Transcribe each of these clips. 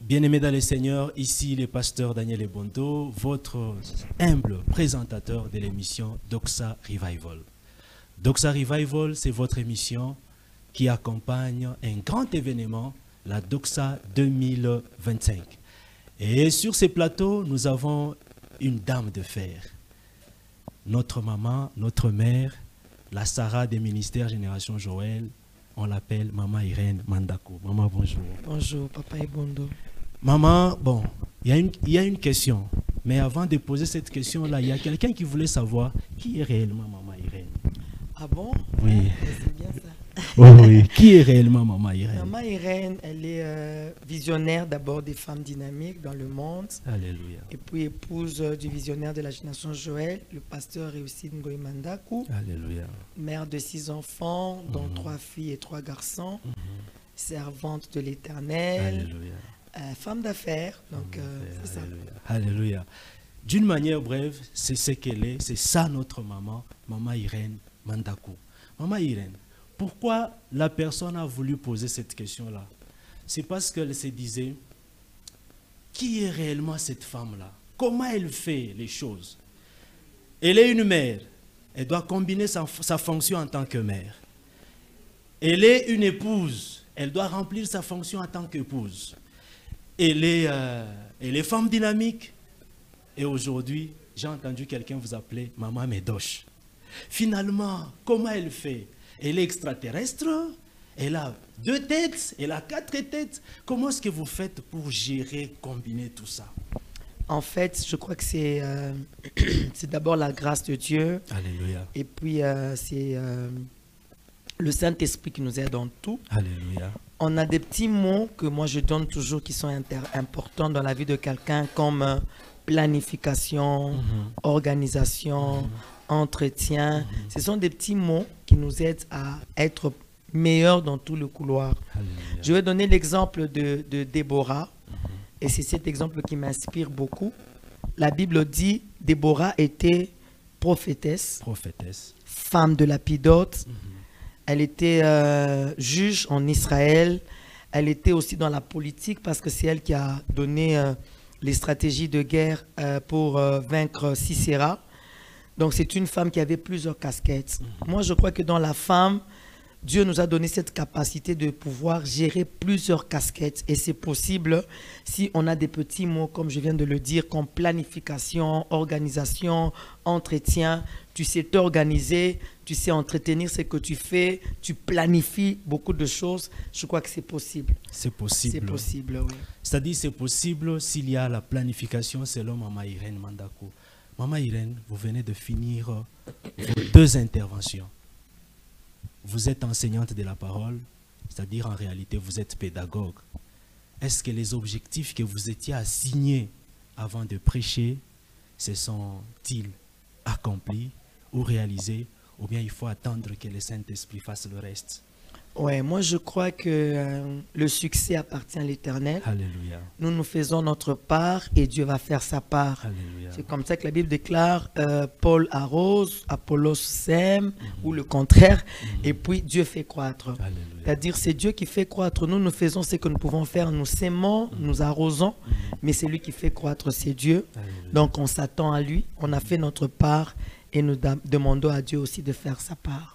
Bien-aimés dans le Seigneur, ici le pasteur Daniel Ebondo, votre humble présentateur de l'émission Doxa Revival. Doxa Revival, c'est votre émission qui accompagne un grand événement, la Doxa 2025. Et sur ces plateaux, nous avons une dame de fer. Notre maman, notre mère, la Sarah des ministères Génération Joël, on l'appelle Maman Irène Mandako. Maman, bonjour. Bonjour, Papa Ebondo. Maman, bon, il y a une question. Mais avant de poser cette question-là, il y a quelqu'un qui voulait savoir qui est réellement Maman Irène. Ah bon? Oui. C'est bien ça. Oh, oui. Qui est réellement Maman Irène? Maman Irène, elle est visionnaire d'abord des femmes dynamiques dans le monde. Alléluia. Et puis épouse du visionnaire de la génération Joël, le pasteur Réussi Ngoï Mandakou. Alléluia. Mère de 6 enfants, dont 3 filles et 3 garçons. Servante de l'Éternel. Alléluia. Femme d'affaires. Donc, c'est ça. Alléluia. Alléluia. D'une manière brève, c'est ce qu'elle est. C'est ça notre maman, Maman Irène Mandakou. Maman Irène, pourquoi la personne a voulu poser cette question-là? C'est parce qu'elle se disait, qui est réellement cette femme-là? Comment elle fait les choses? Elle est une mère. Elle doit combiner sa fonction en tant que mère. Elle est une épouse. Elle doit remplir sa fonction en tant qu'épouse. Elle est femme dynamique. Et aujourd'hui, j'ai entendu quelqu'un vous appeler Maman Médoche. Finalement, comment elle fait? Elle est extraterrestre, elle a 2 têtes, elle a 4 têtes. Comment est-ce que vous faites pour gérer, combiner tout ça? En fait, je crois que c'est d'abord la grâce de Dieu. Alléluia. Et puis, c'est le Saint-Esprit qui nous aide dans tout. Alléluia. On a des petits mots que moi je donne toujours qui sont importants dans la vie de quelqu'un, comme planification, organisation, entretien. Ce sont des petits mots qui nous aident à être meilleurs dans tout le couloir. Alléluia. Je vais donner l'exemple de Déborah. Et c'est cet exemple qui m'inspire beaucoup. La Bible dit, Déborah était prophétesse, femme de Lapidote. Elle était juge en Israël. Elle était aussi dans la politique parce que c'est elle qui a donné les stratégies de guerre pour vaincre Sisera. Donc c'est une femme qui avait plusieurs casquettes. Moi je crois que dans la femme, Dieu nous a donné cette capacité de pouvoir gérer plusieurs casquettes. Et c'est possible si on a des petits mots, comme je viens de le dire, comme planification, organisation, entretien. Tu sais t'organiser, tu sais entretenir ce que tu fais, tu planifies beaucoup de choses. Je crois que c'est possible. C'est possible. C'est possible, oui. C'est-à-dire c'est possible s'il y a la planification selon Maman Irène Mandako. Maman Irène, vous venez de finir vos 2 interventions. Vous êtes enseignante de la parole, c'est-à-dire en réalité vous êtes pédagogue. Est-ce que les objectifs que vous étiez assignés avant de prêcher se sont-ils accomplis ou réalisés, ou bien il faut attendre que le Saint-Esprit fasse le reste? Ouais, moi je crois que le succès appartient à l'Éternel. Alléluia. Nous faisons notre part et Dieu va faire sa part. Alléluia. C'est comme ça que la Bible déclare Paul arrose, Apollos sème, ou le contraire, et puis Dieu fait croître. C'est-à-dire c'est Dieu qui fait croître. Nous faisons ce que nous pouvons faire, nous sémons, nous arrosons, mais c'est lui qui fait croître, c'est Dieu. Alléluia. Donc on s'attend à lui, on a fait notre part et nous demandons à Dieu aussi de faire sa part.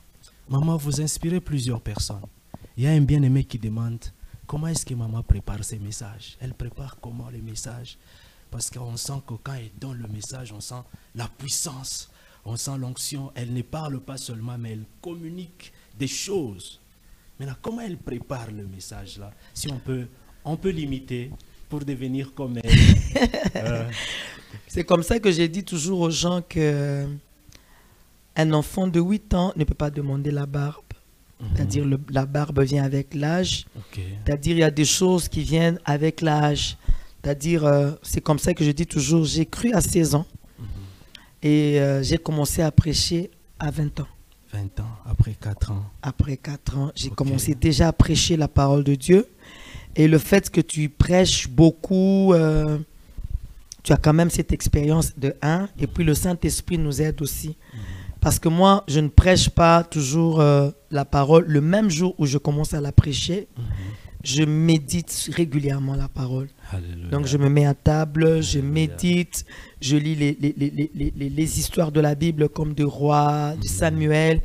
Maman, vous inspirez plusieurs personnes. Il y a un bien-aimé qui demande comment est-ce que maman prépare ses messages. Elle prépare comment les messages? Parce qu'on sent que quand elle donne le message, on sent la puissance, on sent l'onction. Elle ne parle pas seulement, mais elle communique des choses. Maintenant, comment elle prépare le message là? Si on peut l'imiter pour devenir comme elle. C'est comme ça que j'ai dit toujours aux gens que un enfant de 8 ans ne peut pas demander la barbe. C'est-à-dire la barbe vient avec l'âge. C'est-à-dire il y a des choses qui viennent avec l'âge. C'est-à-dire, c'est comme ça que je dis toujours, j'ai cru à 16 ans et j'ai commencé à prêcher à 20 ans. 20 ans, après 4 ans. Après 4 ans, j'ai commencé déjà à prêcher la parole de Dieu. Et le fait que tu prêches beaucoup, tu as quand même cette expérience de 1. Et puis le Saint-Esprit nous aide aussi. Parce que moi, je ne prêche pas toujours la parole le même jour où je commence à la prêcher. je médite régulièrement la parole. Alléluia. Donc je me mets à table, je Alléluia. médite, je lis les histoires de la Bible comme de Rois, de Samuel.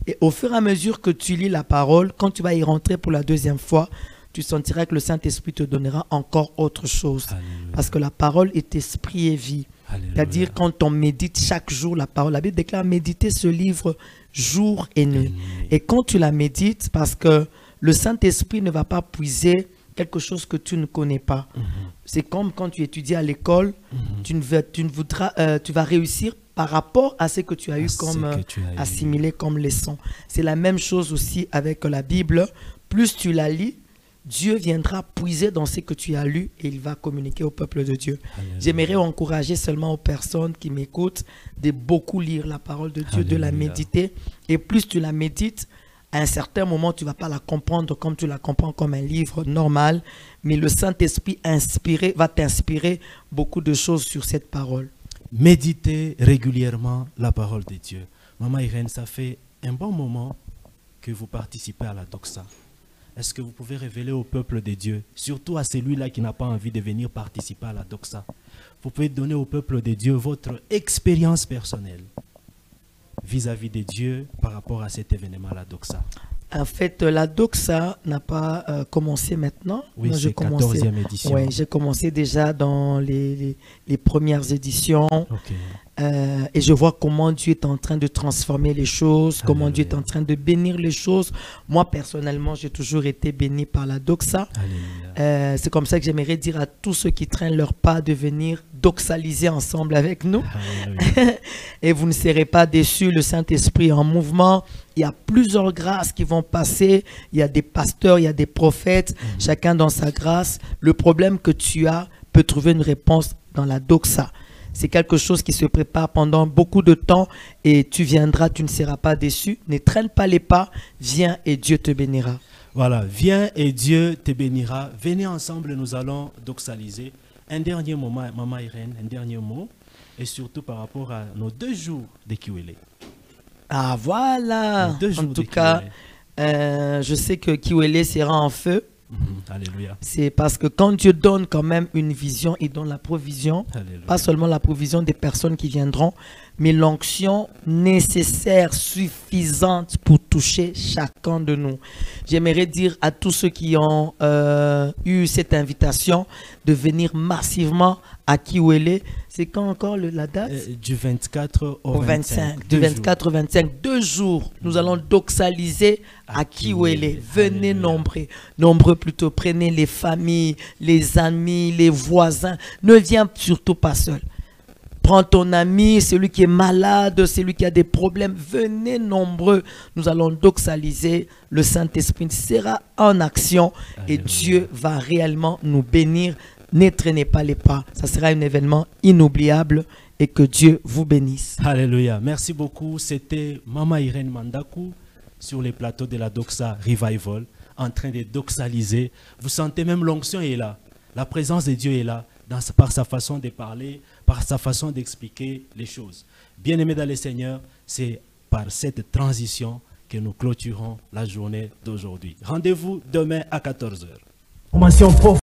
Et au fur et à mesure que tu lis la parole, quand tu vas y rentrer pour la deuxième fois, tu sentiras que le Saint-Esprit te donnera encore autre chose. Alléluia. Parce que la parole est esprit et vie. Alléluia. C'est-à-dire quand on médite chaque jour la parole, la Bible déclare méditer ce livre jour et nuit. Et quand tu la médites, parce que le Saint-Esprit ne va pas puiser quelque chose que tu ne connais pas. C'est comme quand tu étudies à l'école, tu vas réussir par rapport à ce que tu as eu comme assimilé comme leçon. C'est la même chose aussi avec la Bible. Plus tu la lis, Dieu viendra puiser dans ce que tu as lu et il va communiquer au peuple de Dieu. J'aimerais encourager seulement aux personnes qui m'écoutent de beaucoup lire la parole de Dieu, Alléluia. De la méditer. Et plus tu la médites, à un certain moment, tu ne vas pas la comprendre comme tu la comprends comme un livre normal, mais le Saint-Esprit va t'inspirer beaucoup de choses sur cette parole. Méditez régulièrement la parole de Dieu. Maman Irène, ça fait un bon moment que vous participez à la doxa. Est-ce que vous pouvez révéler au peuple de Dieu, surtout à celui-là qui n'a pas envie de venir participer à la doxa, vous pouvez donner au peuple de Dieu votre expérience personnelle vis-à-vis de Dieu par rapport à cet événement, la doxa? En fait, la doxa n'a pas commencé maintenant. Oui, c'est la 14e édition. Oui, j'ai commencé déjà dans les premières éditions. Okay. Et je vois comment Dieu est en train de transformer les choses, Alléluia. comment Dieu est en train de bénir les choses. Moi, personnellement, j'ai toujours été béni par la doxa. C'est comme ça que j'aimerais dire à tous ceux qui traînent leur pas de venir doxaliser ensemble avec nous. Et vous ne serez pas déçus, le Saint-Esprit est en mouvement. Il y a plusieurs grâces qui vont passer. Il y a des pasteurs, il y a des prophètes, chacun dans sa grâce. Le problème que tu as peut trouver une réponse dans la doxa. C'est quelque chose qui se prépare pendant beaucoup de temps et tu viendras, tu ne seras pas déçu. Ne traîne pas les pas, viens et Dieu te bénira. Voilà, viens et Dieu te bénira. Venez ensemble, nous allons doxaliser. Un dernier moment, Maman Irène, un dernier mot, et surtout par rapport à nos 2 jours de Kiwele. Ah voilà, en tout cas, je sais que Kiwele sera en feu. Alléluia. C'est parce que quand Dieu donne quand même une vision, il donne la provision. Alléluia. Pas seulement la provision des personnes qui viendront, mais l'onction nécessaire, suffisante pour toucher chacun de nous. J'aimerais dire à tous ceux qui ont eu cette invitation de venir massivement à Kiwele. C'est quand encore la date? Du 24 au 25. Du 24 au 25, 2 jours. Nous allons doxaliser à Kiwele. Venez nombreux plutôt. Prenez les familles, les amis, les voisins. Ne viens surtout pas seul. Prends ton ami, celui qui est malade, celui qui a des problèmes. Venez nombreux. Nous allons doxaliser. Le Saint-Esprit sera en action. Alléluia. Et Dieu va réellement nous bénir. Ne traînez pas les pas. Ça sera un événement inoubliable et que Dieu vous bénisse. Alléluia. Merci beaucoup. C'était Maman Irène Mandakou sur les plateaux de la Doxa Revival en train de doxaliser. Vous sentez même l'onction est là. La présence de Dieu est là par sa façon de parler, par sa façon d'expliquer les choses. Bien-aimés dans le Seigneur, c'est par cette transition que nous clôturons la journée d'aujourd'hui. Rendez-vous demain à 14 h.